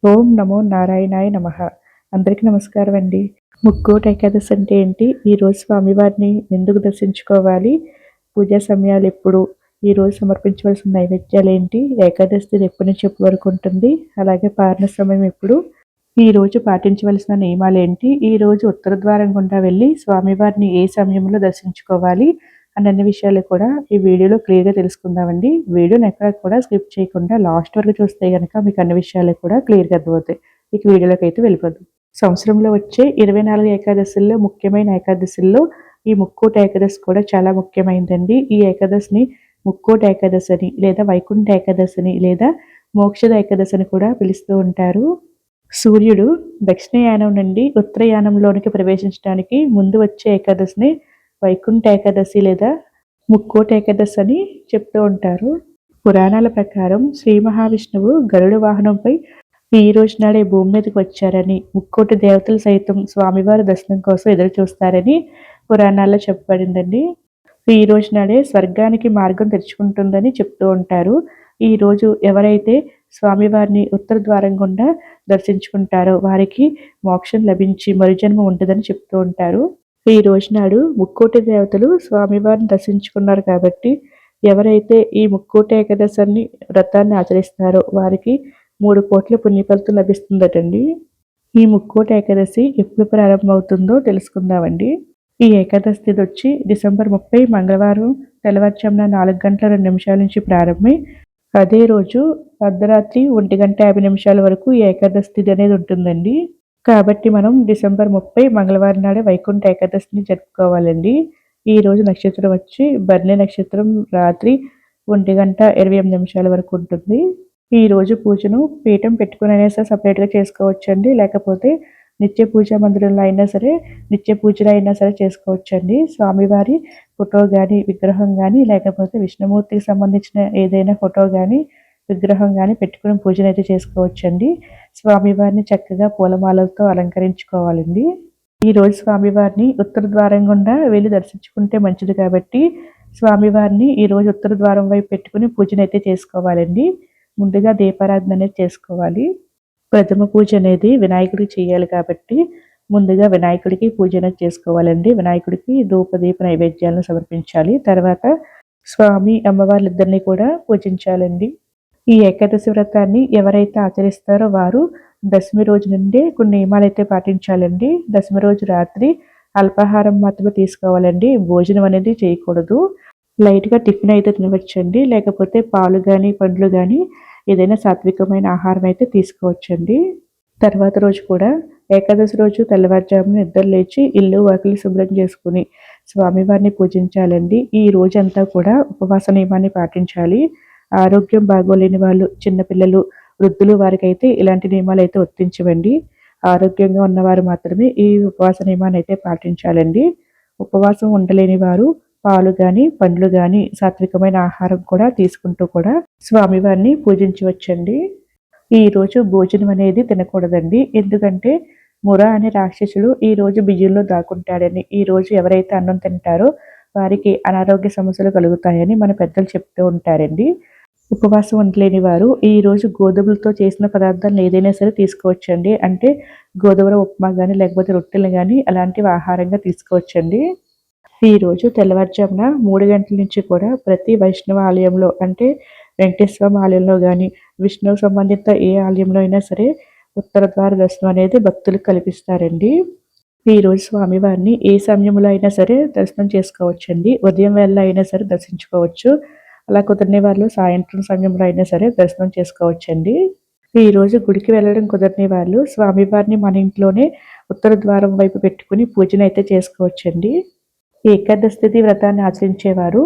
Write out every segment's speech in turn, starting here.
ఓం నమో నారాయణాయ నమః. అందరికీ నమస్కారం అండి. ముక్కోటి ఏకాదశి అంటే ఏంటి? ఈరోజు స్వామివారిని ఎందుకు దర్శించుకోవాలి? పూజా సమయాలు ఎప్పుడు? ఈరోజు సమర్పించవలసిన నైవేద్యాలు ఏంటి? ఏకాదశి తిథి ఎప్పటి నుంచి ఎప్పటి వరకు ఉంటుంది? అలాగే పారణ సమయం ఎప్పుడు? ఈరోజు పాటించవలసిన నియమాలేంటి? ఈరోజు ఉత్తర ద్వారం గుండా వెళ్ళి స్వామివారిని ఏ సమయంలో దర్శించుకోవాలి? అన్ని విషయాలు కూడా ఈ వీడియోలో క్లియర్‌గా తెలుసుకుందామండి. వీడియోని ఎక్కడ కూడా స్కిప్ చేయకుండా లాస్ట్ వరకు చూస్తే గనక మీకు అన్ని విషయాలు కూడా క్లియర్‌గా అర్థమవుతాయి. ఇక వీడియోలోకైతే వెళ్ళిపోదాం. సంవత్సరంలో వచ్చే 24 ఏకాదశుల్లో ముఖ్యమైన ఏకాదశుల్లో ఈ ముక్కోటి ఏకాదశి కూడా చాలా ముఖ్యమైనదండి. ఈ ఏకాదశిని ముక్కోటి ఏకాదశి అని లేదా వైకుంఠ ఏకాదశి అని లేదా మోక్షద ఏకాదశి అని కూడా పిలుస్తూ ఉంటారు. సూర్యుడు దక్షిణయానం నుండి ఉత్తరయానంలోనికి ప్రవేశించడానికి ముందు వచ్చే ఏకాదశిని వైకుంఠ ఏకాదశి లేదా ముక్కోటి ఏకాదశి అని చెప్తూ ఉంటారు. పురాణాల ప్రకారం శ్రీ మహావిష్ణువు గరుడ వాహనంపై ఈ రోజు నాడే భూమి మీదకి వచ్చారని, ముక్కోటి దేవతలు సైతం స్వామివారి దర్శనం కోసం ఎదురు చూస్తారని పురాణాల్లో చెప్పబడిందండి. ఈ రోజు నాడే స్వర్గానికి మార్గం తెరుచుకుంటుందని చెప్తూ ఉంటారు. ఈ రోజు ఎవరైతే స్వామివారిని ఉత్తర ద్వారం గుండా దర్శించుకుంటారో వారికి మోక్షం లభించి మరుజన్మ ఉంటుందని చెప్తూ ఉంటారు. ఈ రోజు నాడు ముక్కోటి దేవతలు స్వామివారిని దర్శించుకున్నారు కాబట్టి ఎవరైతే ఈ ముక్కోటి ఏకాదశి వ్రతాన్ని ఆచరిస్తారో వారికి 3 కోట్ల పుణ్యఫలితం లభిస్తుందటండి. ఈ ముక్కోటి ఏకాదశి ఎప్పుడు ప్రారంభమవుతుందో తెలుసుకుందామండి. ఈ ఏకాదశి తిథి వచ్చి డిసెంబర్ 30 మంగళవారం తెల్లవారుజామున 4 గంటల 2 నిమిషాల నుంచి ప్రారంభమై అదే రోజు అర్ధరాత్రి 1 గంట 50 నిమిషాల వరకు ఈ ఏకాదశి తిథి అనేది ఉంటుందండి. కాబట్టి మనం డిసెంబర్ 30 మంగళవారం నాడే వైకుంఠ ఏకాదశిని జరుపుకోవాలండి. ఈ రోజు నక్షత్రం వచ్చి భరణి నక్షత్రం రాత్రి 1 గంట 28 నిమిషాల వరకు ఉంటుంది. ఈ రోజు పూజను పీఠం పెట్టుకుని అయినా సరే సపరేట్‌గా చేసుకోవచ్చండి. లేకపోతే నిత్య పూజా మందిరంలో అయినా సరే, నిత్య పూజలు అయినా సరే చేసుకోవచ్చండి. స్వామివారి ఫోటో గాని, విగ్రహం గాని లేకపోతే విష్ణుమూర్తికి సంబంధించిన ఏదైనా ఫోటో గాని, విగ్రహం గాని పెట్టుకుని పూజనైతే చేసుకోవచ్చండి. స్వామివారిని చక్కగా పూలమాలలతో అలంకరించుకోవాలండి. ఈరోజు స్వామివారిని ఉత్తర ద్వారం గుండా వెళ్ళి దర్శించుకుంటే మంచిది కాబట్టి స్వామివారిని ఈరోజు ఉత్తర ద్వారం వైపు పెట్టుకుని పూజనైతే చేసుకోవాలండి. ముందుగా దీపారాధన అనేది చేసుకోవాలి. ప్రథమ పూజ అనేది వినాయకుడికి చేయాలి కాబట్టి ముందుగా వినాయకుడికి పూజ అనేది చేసుకోవాలండి. వినాయకుడికి ధూప దీప నైవేద్యాలను సమర్పించాలి. తర్వాత స్వామి అమ్మవార్లిద్దరిని కూడా పూజించాలండి. ఈ ఏకాదశి వ్రతాన్ని ఎవరైతే ఆచరిస్తారో వారు దశమి రోజు నుండే కొన్ని నియమాలైతే పాటించాలండి. దశమి రోజు రాత్రి అల్పాహారం మాత్రమే తీసుకోవాలండి. భోజనం అనేది చేయకూడదు. లైట్‌గా టిఫిన్ అయితే తినవచ్చండి. లేకపోతే పాలు గాని, పండ్లు గాని ఏదైనా సాత్వికమైన ఆహారం అయితే తీసుకోవచ్చండి. తర్వాత రోజు కూడా ఏకాదశి రోజు తెల్లవారుజామున నిద్ర లేచి ఇల్లు వాకిలి శుభ్రం చేసుకుని స్వామివారిని పూజించాలండి. ఈ రోజంతా కూడా ఉపవాస నియమాన్ని పాటించాలి. ఆరోగ్యం బాగోలేని వాళ్ళు, చిన్నపిల్లలు, వృద్ధులు వారికైతే ఇలాంటి నియమాలు అయితే వర్తించవండి. ఆరోగ్యంగా ఉన్నవారు మాత్రమే ఈ ఉపవాస నియమాన్ని అయితే పాటించాలండి. ఉపవాసం ఉండలేని వారు పాలు గాని, పండ్లు గాని, సాత్వికమైన ఆహారం కూడా తీసుకుంటూ కూడా స్వామివారిని పూజించవచ్చండి. ఈ రోజు భోజనం అనేది తినకూడదండి. ఎందుకంటే ముర అనే రాక్షసుడు ఈ రోజు బియ్యంలో దాక్కుంటాడని, ఈ రోజు ఎవరైతే అన్నం తింటారో వారికి అనారోగ్య సమస్యలు కలుగుతాయని మన పెద్దలు చెప్తూ ఉంటారండి. ఉపవాసం ఉండలేని వారు ఈ రోజు గోధుమలతో చేసిన పదార్థాలను ఏదైనా సరే తీసుకోవచ్చండి. అంటే గోధుమల ఉప్మా గాని, లేకపోతే రొట్టెలు గాని అలాంటివి ఆహారంగా తీసుకోవచ్చండి. ఈ రోజు తెల్లవారుజామున 3 గంటల నుంచి కూడా ప్రతి వైష్ణవ ఆలయంలో అంటే వెంకటేశ్వర ఆలయంలో గాని, విష్ణువు సంబంధిత ఏ ఆలయంలో అయినా సరే ఉత్తర ద్వార దర్శనం అనేది భక్తులకు కల్పిస్తారండి. ఈ రోజు స్వామివారిని ఏ సమయంలో అయినా సరే దర్శనం చేసుకోవచ్చండి. ఉదయం వేళ అయినా సరే దర్శించుకోవచ్చు. అలా కుదరని వాళ్ళు సాయంత్రం సమయంలో అయినా సరే దర్శనం చేసుకోవచ్చండి. ఈ రోజు గుడికి వెళ్ళడం కుదరని వాళ్ళు స్వామివారిని మన ఇంట్లోనే ఉత్తర ద్వారం వైపు పెట్టుకుని పూజనైతే చేసుకోవచ్చండి. ఏకాదశి తిథి వ్రతాన్ని ఆచరించేవారు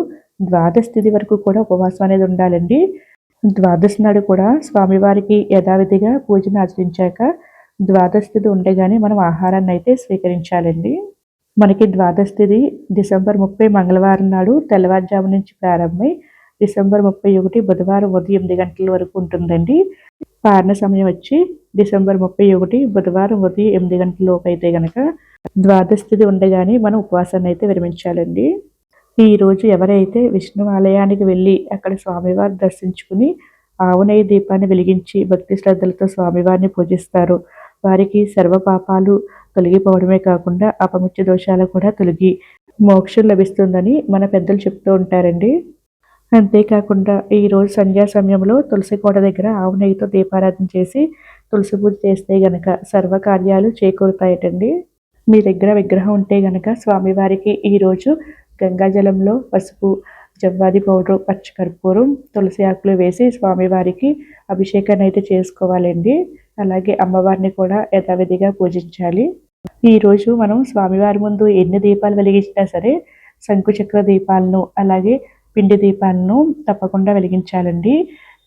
ద్వాదశి తిథి వరకు కూడా ఉపవాసం అనేది ఉండాలండి. ద్వాదశి నాడు కూడా స్వామివారికి యథావిధిగా పూజను ఆచరించాక ద్వాదశి తిథి ఉండగానే మనం ఆహారాన్ని అయితే స్వీకరించాలండి. మనకి ద్వాదశి తిథి డిసెంబర్ 30 మంగళవారం నాడు తెల్లవారుజాము నుంచి ప్రారంభమై డిసెంబర్ 31 బుధవారం ఉదయం 8 గంటల వరకు ఉంటుందండి. పారణ సమయం వచ్చి డిసెంబర్ 31 బుధవారం ఉదయం 8 గంటల లోపు అయితే గనక ద్వాదశి తిథి ఉండగానే మనం ఉపవాసాన్ని అయితే విరమించాలండి. ఈరోజు ఎవరైతే విష్ణు ఆలయానికి వెళ్ళి అక్కడ స్వామివారిని దర్శించుకుని ఆవు నెయ్యి దీపాన్ని వెలిగించి భక్తి శ్రద్ధలతో స్వామివారిని పూజిస్తారో వారికి సర్వ పాపాలు తొలగిపోవడమే కాకుండా అపమృత్యు దోషాలు కూడా తొలగి మోక్షం లభిస్తుందని మన పెద్దలు చెప్తూ ఉంటారండి. అంతేకాకుండా ఈరోజు సంధ్యా సమయంలో తులసి కోట దగ్గర ఆవు నెయ్యితో దీపారాధన చేసి తులసి పూజ చేస్తే గనక సర్వకార్యాలు చేకూరుతాయటండి. మీ దగ్గర విగ్రహం ఉంటే గనక స్వామివారికి ఈరోజు గంగాజలంలో పసుపు, జవ్వాది పౌడరు, పచ్చకర్పూరం, తులసి ఆకులు వేసి స్వామివారికి అభిషేకాన్ని అయితే చేసుకోవాలండి. అలాగే అమ్మవారిని కూడా యథావిధిగా పూజించాలి. ఈరోజు మనం స్వామివారి ముందు ఎన్ని దీపాలు వెలిగించినా సరే శంకుచక్ర దీపాలను అలాగే పిండి దీపాలను తప్పకుండా వెలిగించాలండి.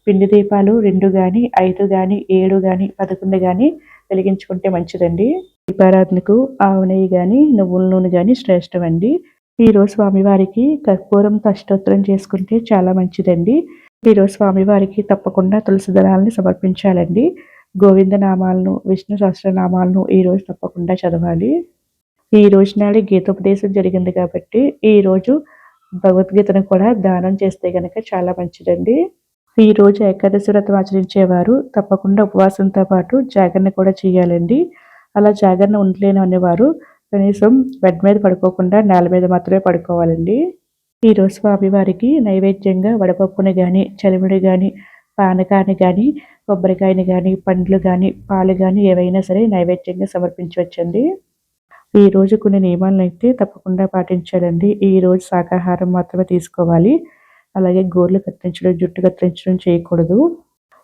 పిండి దీపాలు 2 గాని, 5 గాని, 7 గాని, 11 గాని వెలిగించుకుంటే మంచిదండి. దీపారాధనకు ఆవు నెయ్యి గాని, నువ్వుల నూనె గాని శ్రేష్టమండి. ఈరోజు స్వామివారికి కర్పూరంతో అష్టోత్తరం చేసుకుంటే చాలా మంచిదండి. ఈరోజు స్వామివారికి తప్పకుండా తులసి దళాలని సమర్పించాలండి. గోవింద నామాలను, విష్ణు సహస్రనామాలను ఈరోజు తప్పకుండా చదవాలి. ఈ రోజు నాడు గీతోపదేశం జరిగింది కాబట్టి ఈరోజు భగవద్గీతను కూడా దానం చేస్తే గనక చాలా మంచిదండి. ఈరోజు ఏకాదశి వ్రతం ఆచరించేవారు తప్పకుండా ఉపవాసంతో పాటు జాగరణ కూడా చేయాలండి. అలా జాగరణ ఉండలేని అనేవారు కనీసం బెడ్ మీద పడుకోకుండా నేల మీద మాత్రమే పడుకోవాలండి. ఈరోజు స్వామివారికి నైవేద్యంగా వడపప్పుని కానీ, చలిమిడి కానీ, పానకాన్ని కానీ, కొబ్బరికాయని కానీ, పండ్లు కానీ, పాలు కానీ ఏవైనా సరే నైవేద్యంగా సమర్పించవచ్చండి. ఈరోజు కొన్ని నియమాలను అయితే తప్పకుండా పాటించాలండి. ఈరోజు శాకాహారం మాత్రమే తీసుకోవాలి. అలాగే గోర్లు కత్తిరించడం, జుట్టు కత్తిరించడం చేయకూడదు.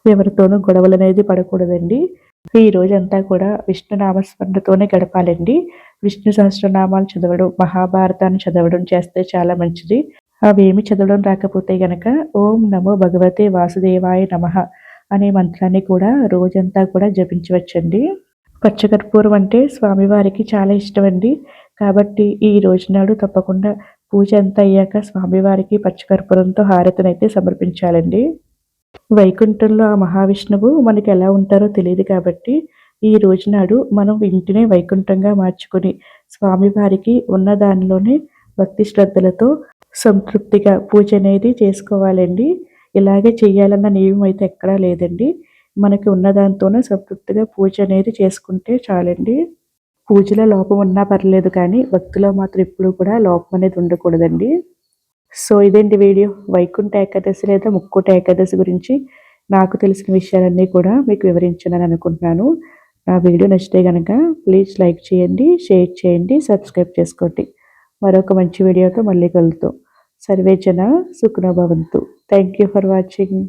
ఎవరితోనూ గొడవలు అనేది పడకూడదండి. ఈ రోజంతా కూడా విష్ణు నామస్మరణతోనే గడపాలండి. విష్ణు సహస్రనామాలు చదవడం, మహాభారతాన్ని చదవడం చేస్తే చాలా మంచిది. అవేమి చదవడం రాకపోతే గనక ఓం నమో భగవతే వాసుదేవాయ నమః అనే మంత్రాన్ని కూడా రోజంతా కూడా జపించవచ్చండి. పచ్చకర్పూరం అంటే స్వామివారికి చాలా ఇష్టమండి. కాబట్టి ఈ రోజు నాడు తప్పకుండా పూజ అంతా అయ్యాక స్వామివారికి పచ్చకర్పూరంతో హారతినైతే సమర్పించాలండి. వైకుంఠంలో ఆ మహావిష్ణువు మనకి ఎలా ఉంటారో తెలియదు కాబట్టి ఈ రోజు నాడు మనం ఇంటినే వైకుంఠంగా మార్చుకొని స్వామివారికి ఉన్న దానిలోనే భక్తి శ్రద్ధలతో సంతృప్తిగా పూజ అనేది చేసుకోవాలండి. ఇలాగే చేయాలన్న నియమం అయితే ఎక్కడా లేదండి. మనకి ఉన్న దాంతోనే సంతృప్తిగా పూజ అనేది చేసుకుంటే చాలండి. పూజలో లోపం ఉన్నా పర్లేదు కానీ భక్తిలో మాత్రం ఎప్పుడూ కూడా లోపం అనేది ఉండకూడదండి. సో ఇదేంటి వీడియో వైకుంఠ ఏకాదశి లేదా ముక్కోటి ఏకాదశి గురించి నాకు తెలిసిన విషయాలన్నీ కూడా మీకు వివరించానని అనుకుంటున్నాను. నా వీడియో నచ్చితే కనుక ప్లీజ్ లైక్ చేయండి, షేర్ చేయండి, సబ్స్క్రైబ్ చేసుకోండి. మరొక మంచి వీడియోతో మళ్ళీ కలుద్దాం. సర్వే జన సుఖినో భవంతు. Thank you for watching.